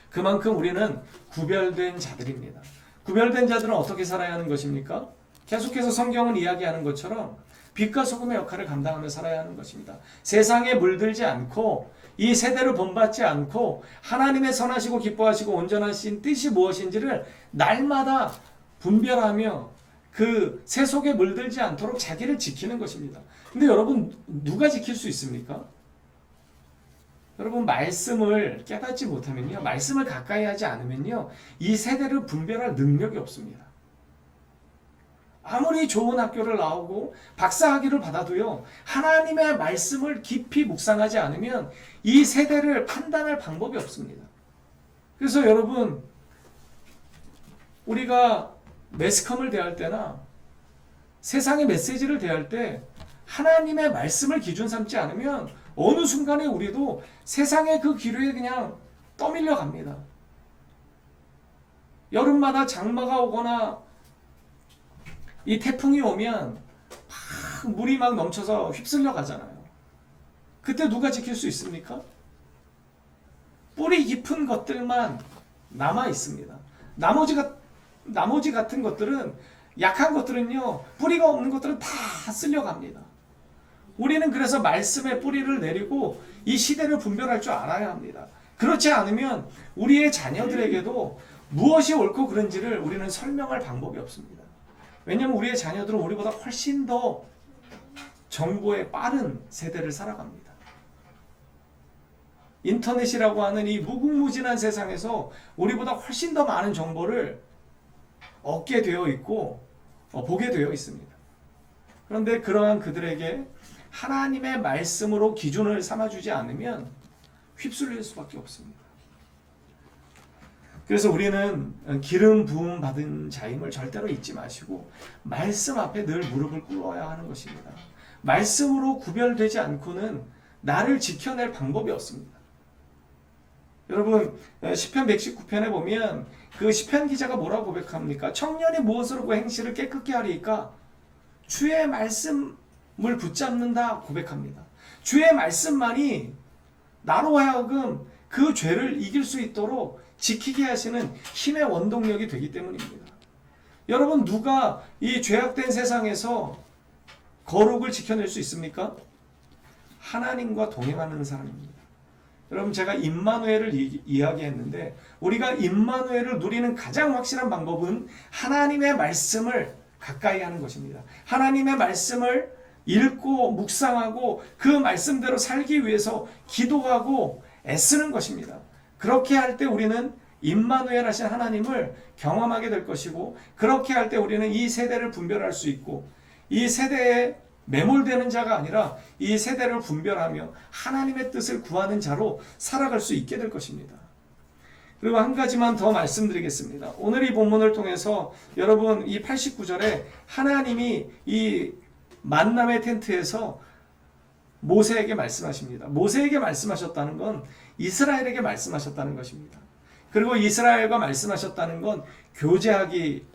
그만큼 우리는 구별된 자들입니다. 구별된 자들은 어떻게 살아야 하는 것입니까? 계속해서 성경은 이야기하는 것처럼 빛과 소금의 역할을 감당하며 살아야 하는 것입니다. 세상에 물들지 않고 이 세대를 본받지 않고 하나님의 선하시고 기뻐하시고 온전하신 뜻이 무엇인지를 날마다 분별하며 그 새 속에 물들지 않도록 자기를 지키는 것입니다. 근데 여러분, 누가 지킬 수 있습니까? 여러분, 말씀을 깨닫지 못하면요, 말씀을 가까이 하지 않으면요, 이 세대를 분별할 능력이 없습니다. 아무리 좋은 학교를 나오고 박사학위를 받아도요, 하나님의 말씀을 깊이 묵상하지 않으면 이 세대를 판단할 방법이 없습니다. 그래서 여러분, 우리가 매스컴을 대할 때나 세상의 메시지를 대할 때 하나님의 말씀을 기준 삼지 않으면 어느 순간에 우리도 세상의 그 기류에 그냥 떠밀려 갑니다. 여름마다 장마가 오거나 이 태풍이 오면 막 물이 막 넘쳐서 휩쓸려 가잖아요. 그때 누가 지킬 수 있습니까? 뿌리 깊은 것들만 남아 있습니다. 나머지 같은 것들은, 약한 것들은요, 뿌리가 없는 것들은 다 쓸려갑니다. 우리는 그래서 말씀의 뿌리를 내리고 이 시대를 분별할 줄 알아야 합니다. 그렇지 않으면 우리의 자녀들에게도 무엇이 옳고 그른지를 우리는 설명할 방법이 없습니다. 왜냐하면 우리의 자녀들은 우리보다 훨씬 더 정보에 빠른 세대를 살아갑니다. 인터넷이라고 하는 이 무궁무진한 세상에서 우리보다 훨씬 더 많은 정보를 얻게 되어 있고 보게 되어 있습니다. 그런데 그러한 그들에게 하나님의 말씀으로 기준을 삼아주지 않으면 휩쓸릴 수밖에 없습니다. 그래서 우리는 기름 부음 받은 자임을 절대로 잊지 마시고 말씀 앞에 늘 무릎을 꿇어야 하는 것입니다. 말씀으로 구별되지 않고는 나를 지켜낼 방법이 없습니다. 여러분, 시편 119편에 보면 그 시편 기자가 뭐라고 고백합니까? 청년이 무엇으로 그 행실을 깨끗게 하리까? 주의 말씀을 붙잡는다 고백합니다. 주의 말씀만이 나로 하여금 그 죄를 이길 수 있도록 지키게 하시는 힘의 원동력이 되기 때문입니다. 여러분, 누가 이 죄악된 세상에서 거룩을 지켜낼 수 있습니까? 하나님과 동행하는 사람입니다. 여러분, 제가 임마누엘을 이야기했는데 우리가 임마누엘을 누리는 가장 확실한 방법은 하나님의 말씀을 가까이 하는 것입니다. 하나님의 말씀을 읽고 묵상하고 그 말씀대로 살기 위해서 기도하고 애쓰는 것입니다. 그렇게 할 때 우리는 임마누엘 하신 하나님을 경험하게 될 것이고, 그렇게 할 때 우리는 이 세대를 분별할 수 있고, 이 세대에 매몰되는 자가 아니라 이 세대를 분별하며 하나님의 뜻을 구하는 자로 살아갈 수 있게 될 것입니다. 그리고 한 가지만 더 말씀드리겠습니다. 오늘 이 본문을 통해서 여러분, 이 89절에 하나님이 이 만남의 텐트에서 모세에게 말씀하십니다. 모세에게 말씀하셨다는 건 이스라엘에게 말씀하셨다는 것입니다. 그리고 이스라엘과 말씀하셨다는 건 교제하기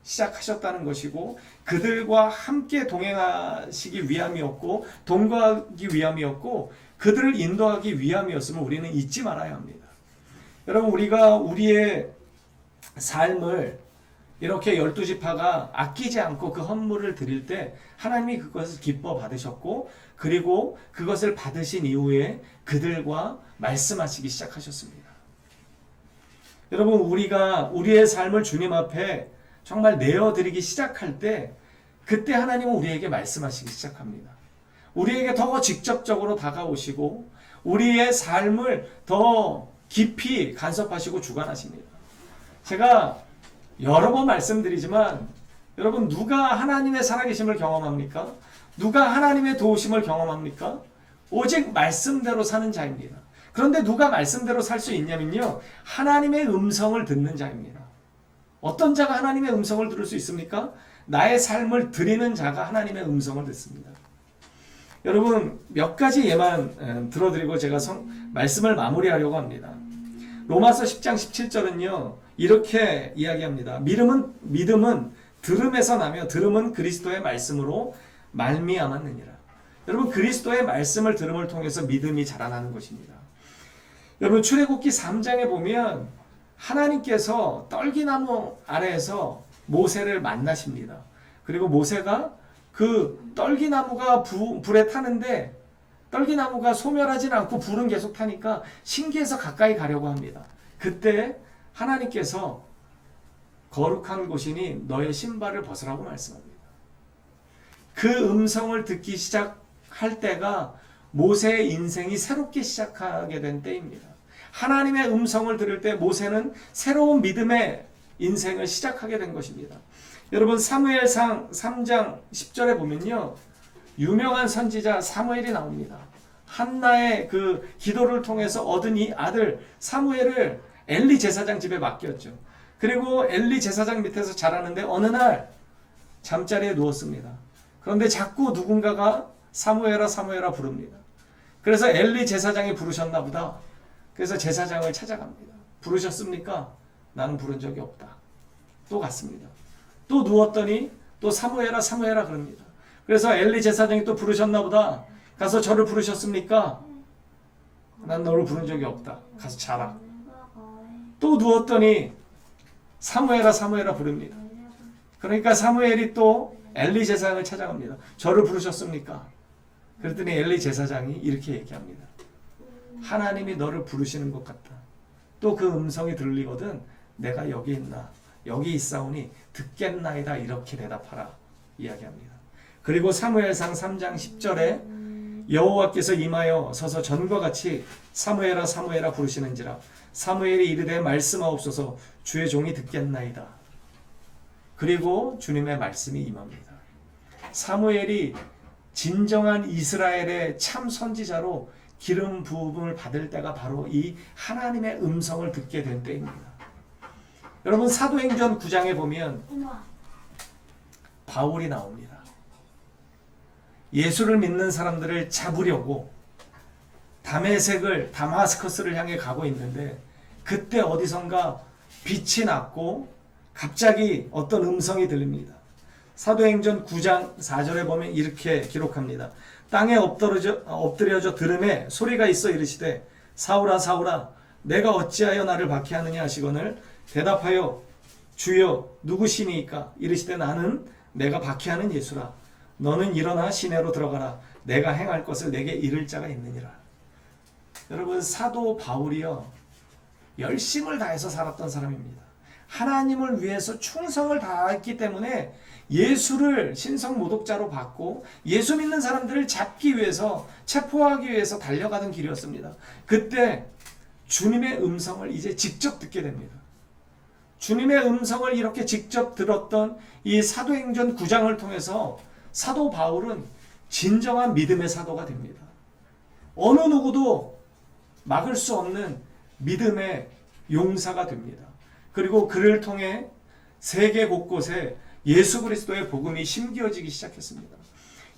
시작하셨다는 것이고, 그들과 함께 동행하시기 위함이었고, 동거하기 위함이었고, 그들을 인도하기 위함이었음을 우리는 잊지 말아야 합니다. 여러분, 우리가 우리의 삶을 이렇게 12지파가 아끼지 않고 그 헌물을 드릴 때 하나님이 그것을 기뻐 받으셨고, 그리고 그것을 받으신 이후에 그들과 말씀하시기 시작하셨습니다. 여러분, 우리가 우리의 삶을 주님 앞에 정말 내어드리기 시작할 때, 그때 하나님은 우리에게 말씀하시기 시작합니다. 우리에게 더 직접적으로 다가오시고 우리의 삶을 더 깊이 간섭하시고 주관하십니다. 제가 여러 번 말씀드리지만, 여러분, 누가 하나님의 살아계심을 경험합니까? 누가 하나님의 도우심을 경험합니까? 오직 말씀대로 사는 자입니다. 그런데 누가 말씀대로 살 수 있냐면요, 하나님의 음성을 듣는 자입니다. 어떤 자가 하나님의 음성을 들을 수 있습니까? 나의 삶을 드리는 자가 하나님의 음성을 듣습니다. 여러분, 몇 가지 예만 들어드리고 제가 말씀을 마무리하려고 합니다. 로마서 10장 17절은요 이렇게 이야기합니다. 믿음은 들음에서 나며 들음은 그리스도의 말씀으로 말미암았느니라. 여러분, 그리스도의 말씀을 들음을 통해서 믿음이 자라나는 것입니다. 여러분, 출애굽기 3장에 보면 하나님께서 떨기나무 아래에서 모세를 만나십니다. 그리고 모세가 그 떨기나무가 불에 타는데 떨기나무가 소멸하진 않고 불은 계속 타니까 신기해서 가까이 가려고 합니다. 그때 하나님께서 거룩한 곳이니 너의 신발을 벗으라고 말씀합니다. 그 음성을 듣기 시작할 때가 모세의 인생이 새롭게 시작하게 된 때입니다. 하나님의 음성을 들을 때 모세는 새로운 믿음의 인생을 시작하게 된 것입니다. 여러분 사무엘상 3장 10절에 보면요, 유명한 선지자 사무엘이 나옵니다. 한나의 그 기도를 통해서 얻은 이 아들 사무엘을 엘리 제사장 집에 맡겼죠. 그리고 엘리 제사장 밑에서 자라는데 어느 날 잠자리에 누웠습니다. 그런데 자꾸 누군가가 사무엘아 사무엘아 부릅니다. 그래서 엘리 제사장이 부르셨나 보다. 그래서 제사장을 찾아갑니다. 부르셨습니까? 나는 부른 적이 없다. 또 갔습니다. 또 누웠더니 또 사무엘아 사무엘아 그럽니다. 그래서 엘리 제사장이 또 부르셨나 보다. 가서 저를 부르셨습니까? 난 너를 부른 적이 없다. 가서 자라. 또 누웠더니 사무엘아 사무엘아 부릅니다. 그러니까 사무엘이 또 엘리 제사장을 찾아갑니다. 저를 부르셨습니까? 그랬더니 엘리 제사장이 이렇게 얘기합니다. 하나님이 너를 부르시는 것 같다. 또 그 음성이 들리거든 내가 여기 있나 여기 있사오니 듣겠나이다 이렇게 대답하라 이야기합니다. 그리고 사무엘상 3장 10절에 여호와께서 임하여 서서 전과 같이 사무엘아 사무엘아 부르시는지라 사무엘이 이르되 말씀하옵소서 주의 종이 듣겠나이다. 그리고 주님의 말씀이 임합니다. 사무엘이 진정한 이스라엘의 참 선지자로 기름 부음을 받을 때가 바로 이 하나님의 음성을 듣게 된 때입니다. 여러분 사도행전 9장에 보면 바울이 나옵니다. 예수를 믿는 사람들을 잡으려고 다마스커스를 향해 가고 있는데 그때 어디선가 빛이 났고 갑자기 어떤 음성이 들립니다. 사도행전 9장 4절에 보면 이렇게 기록합니다. 땅에 엎드려져 들음에 소리가 있어 이르시되 사울아 사울아 내가 어찌하여 나를 박해하느냐 하시거늘 대답하여 주여 누구시니까 이르시되 나는 내가 박해하는 예수라 너는 일어나 시내로 들어가라 내가 행할 것을 내게 이를 자가 있느니라. 여러분 사도 바울이요 열심을 다해서 살았던 사람입니다. 하나님을 위해서 충성을 다했기 때문에 예수를 신성 모독자로 받고 예수 믿는 사람들을 잡기 위해서 체포하기 위해서 달려가던 길이었습니다. 그때 주님의 음성을 이제 직접 듣게 됩니다. 주님의 음성을 이렇게 직접 들었던 이 사도행전 9장을 통해서 사도 바울은 진정한 믿음의 사도가 됩니다. 어느 누구도 막을 수 없는 믿음의 용사가 됩니다. 그리고 그를 통해 세계 곳곳에 예수 그리스도의 복음이 심겨지기 시작했습니다.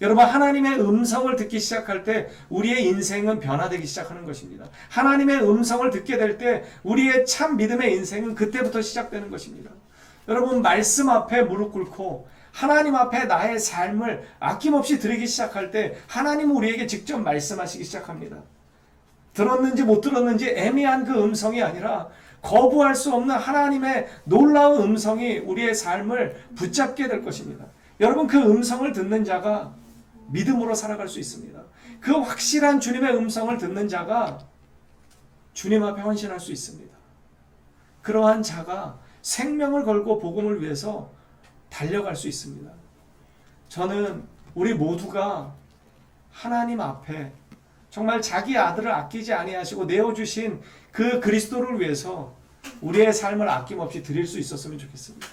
여러분 하나님의 음성을 듣기 시작할 때 우리의 인생은 변화되기 시작하는 것입니다. 하나님의 음성을 듣게 될 때 우리의 참 믿음의 인생은 그때부터 시작되는 것입니다. 여러분 말씀 앞에 무릎 꿇고 하나님 앞에 나의 삶을 아낌없이 드리기 시작할 때 하나님은 우리에게 직접 말씀하시기 시작합니다. 들었는지 못 들었는지 애매한 그 음성이 아니라 거부할 수 없는 하나님의 놀라운 음성이 우리의 삶을 붙잡게 될 것입니다. 여러분 그 음성을 듣는 자가 믿음으로 살아갈 수 있습니다. 그 확실한 주님의 음성을 듣는 자가 주님 앞에 헌신할 수 있습니다. 그러한 자가 생명을 걸고 복음을 위해서 달려갈 수 있습니다. 저는 우리 모두가 하나님 앞에 정말 자기 아들을 아끼지 아니하시고 내어주신 그 그리스도를 위해서 우리의 삶을 아낌없이 드릴 수 있었으면 좋겠습니다.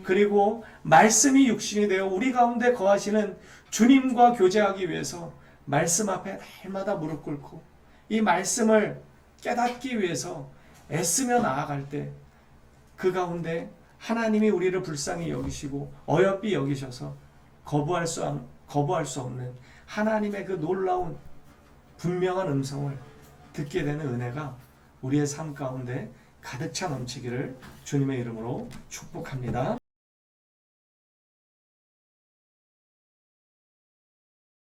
그리고 말씀이 육신이 되어 우리 가운데 거하시는 주님과 교제하기 위해서 말씀 앞에 날마다 무릎 꿇고 이 말씀을 깨닫기 위해서 애쓰며 나아갈 때 그 가운데 하나님이 우리를 불쌍히 여기시고 어여삐 여기셔서 거부할 수 없는 하나님의 그 놀라운 분명한 음성을 듣게 되는 은혜가 우리의 삶 가운데 가득 차 넘치기를 주님의 이름으로 축복합니다.